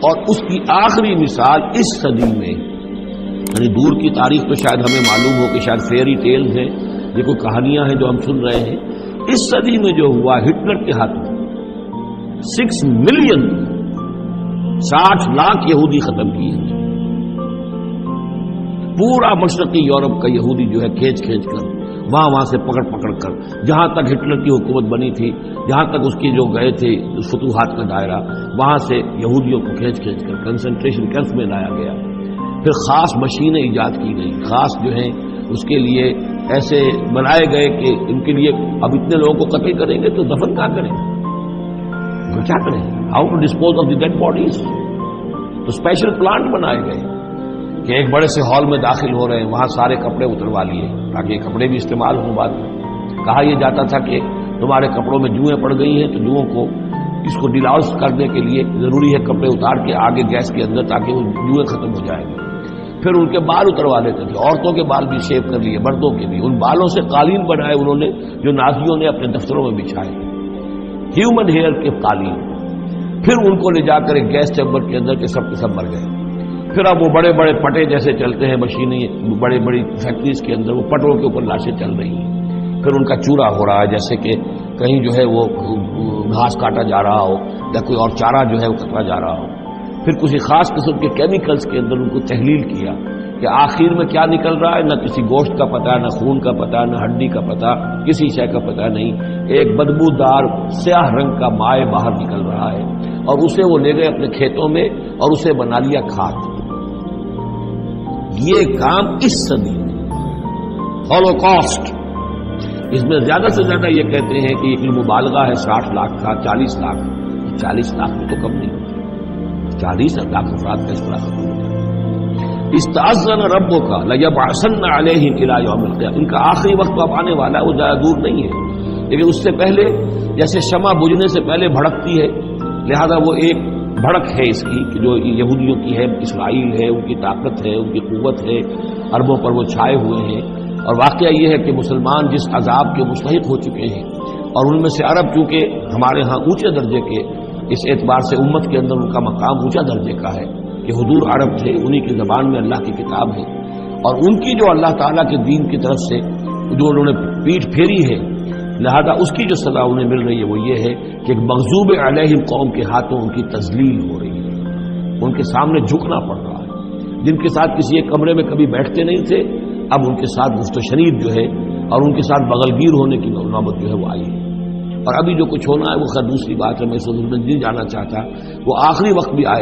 اور اس کی آخری مثال اس صدی میں، یعنی دور کی تاریخ تو شاید ہمیں معلوم ہو کہ شاید فیری ٹیلز ہیں، یہ کوئی کہانیاں ہیں جو ہم سن رہے ہیں، اس صدی میں جو ہوا ہٹلر کے ہاتھ میں 6 ملین 60 لاکھ یہودی ختم کیے، پورا مشرقی یورپ کا یہودی جو ہے کھینچ کر وہاں سے پکڑ کر جہاں تک ہٹلر کی حکومت بنی تھی، جہاں تک اس کے جو گئے تھے فتوحات کا دائرہ، وہاں سے یہودیوں کو کھینچ کر کنسنٹریشن کیمپس میں لایا گیا۔ پھر خاص مشینیں ایجاد کی گئی، خاص جو ہیں اس کے لیے ایسے بنائے گئے کہ ان کے لیے اب اتنے لوگوں کو قتل کریں گے تو دفن کہاں کریں گے، کیا کریں، how to dispose of the dead bodies, تو اسپیشل پلانٹ بنائے گئے کہ ایک بڑے سے ہال میں داخل ہو رہے ہیں، وہاں سارے کپڑے اتروا لیے تاکہ یہ کپڑے بھی استعمال ہوں بعد میں۔ کہا یہ جاتا تھا کہ تمہارے کپڑوں میں جوئیں پڑ گئی ہیں تو جوؤں کو اس کو ڈیلاؤس کرنے کے لیے ضروری ہے کپڑے اتار کے آگے گیس کے اندر تاکہ وہ جوئیں ختم ہو جائیں گے۔ پھر ان کے بال اتروا لیتے تھے، عورتوں کے بال بھی شیو کر لیے، مردوں کے بھی، ان بالوں سے قالین بنائے انہوں نے جو نازیوں نے اپنے دفتروں میں بچھائے، ہیومن ہیئر کے قالین۔ پھر ان کو لے جا کر ایک گیس چیمبر کے اندر کے سب مر گئے۔ پھر اب وہ بڑے بڑے پٹے جیسے چلتے ہیں مشینیں، بڑی فیکٹریز کے اندر وہ پٹوں کے اوپر لاشیں چل رہی ہیں، پھر ان کا چورا ہو رہا ہے جیسے کہ کہیں جو ہے وہ گھاس کاٹا جا رہا ہو یا کوئی اور چارہ جو ہے وہ کٹا جا رہا ہو۔ پھر کسی خاص قسم کے کیمیکلز کے اندر ان کو تحلیل کیا کہ آخر میں کیا نکل رہا ہے، نہ کسی گوشت کا پتہ، نہ خون کا پتہ، نہ ہڈی کا پتہ، کسی شے کا پتہ نہیں، ایک بدبودار سیاہ رنگ کا مائع باہر نکل رہا ہے، اور اسے وہ لے گئے اپنے کھیتوں میں اور اسے بنا لیا کھاد۔ یہ کام اس صدی میں ہولوکاسٹ، اس میں زیادہ سے زیادہ یہ کہتے ہیں کہ ایک مبالغہ ہے 60 لاکھ کا، 40 لاکھ، 40 لاکھ میں تو کم نہیں ہوتا، 40 لاکھ افراد کا اس طرح ختم ہوتا ہے۔ استأذن ربک لیبعثن علیہم الی یوم القیامہ، ان کا آخری وقت اب آنے والا ہے، وہ زیادہ دور نہیں ہے، لیکن اس سے پہلے جیسے شمع بجھنے سے پہلے بھڑکتی ہے، لہذا وہ ایک بھڑک ہے اس کی کہ جو یہودیوں کی ہے، اسرائیل ہے، ان کی طاقت ہے، ان کی قوت ہے، عربوں پر وہ چھائے ہوئے ہیں، اور واقعہ یہ ہے کہ مسلمان جس عذاب کے مستحق ہو چکے ہیں، اور ان میں سے عرب چونکہ ہمارے ہاں اونچے درجے کے، اس اعتبار سے امت کے اندر ان کا مقام اونچا درجے کا ہے کہ حضور عرب تھے، انہی کی زبان میں اللہ کی کتاب ہے، اور ان کی جو اللہ تعالیٰ کے دین کی طرف سے جو انہوں نے پیٹھ پھیری ہے، لہذا اس کی جو سزا انہیں مل رہی ہے وہ یہ ہے کہ ایک مغضوب علیہم قوم کے ہاتھوں ان کی تذلیل ہو رہی ہے، ان کے سامنے جھکنا پڑ رہا ہے، جن کے ساتھ کسی ایک کمرے میں کبھی بیٹھتے نہیں تھے، اب ان کے ساتھ گفت و شنید جو ہے اور ان کے ساتھ بغلگیر ہونے کی نوبت جو ہے وہ آئی ہے۔ اور ابھی جو کچھ ہونا ہے وہ خیر دوسری بات ہے، میں اس میں نہیں جانا چاہتا، وہ آخری وقت بھی آئے